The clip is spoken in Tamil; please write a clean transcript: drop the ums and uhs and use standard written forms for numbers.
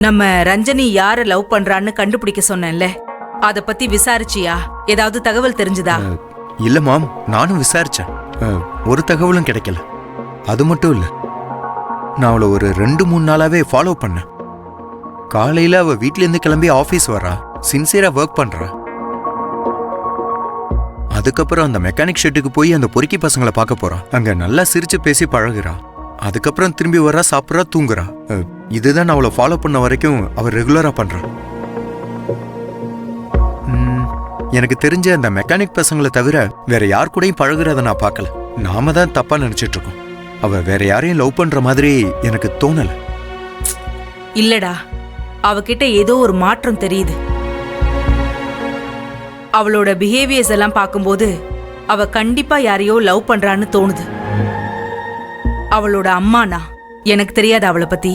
நம்ம ரஞ்சனி யார லவ் பண்றான்னு கண்டுபிடிக்க சொன்னேன்ல, அத பத்தி விசாரிச்சியா? ஏதாவது தகவல் தெரிஞ்சுதா? இல்ல மாம், நானும் விசாரிச்சேன். ஒரு தகவலும் கிடைக்கல. அது மட்டும் இல்ல, நான் அவளை ஒரு 2-3 நாளாவே ஃபாலோ பண்ணேன். காலையில அவ வீட்ல இருந்து கிளம்பி ஆபீஸ் வரா, சின்சியரா ஒர்க் பண்றா. அதுக்கப்புறம் அந்த மெக்கானிக் ஷெட்டுக்கு போய் அந்த பொறுக்கி பசங்களை பார்க்க போறா. அங்க நல்லா சிரிச்சு பேசி பழகுறா. அதுக்கப்புறம் திரும்பி வர்றா, சாப்பிட்றா, தூங்குறா. இதுதான் நான் அவளை ஃபாலோ பண்ண வரைக்கும் அவ ரெகுலரா பண்றா. எனக்கு தெரிஞ்ச அந்த மெக்கானிக் பசங்களை தவிர வேற யார் கூடயும் பழகுறத நான் பார்க்கல. நாம தான் தப்பா நினைச்சிட்டு இருக்கோம். அவ வேற யாரையும் லவ் பண்ற மாதிரி எனக்கு தோணல. இல்லடா, அவகிட்ட ஏதோ ஒரு மாற்றம் தெரியுது. அவளோட பிஹேவியர்ஸ் எல்லாம் பார்க்கும்போது அவ கண்டிப்பா யாரையோ லவ் பண்றான்னு தோணுது. அவளோட அம்மானா எனக்கு தெரியாது அவளை பத்தி.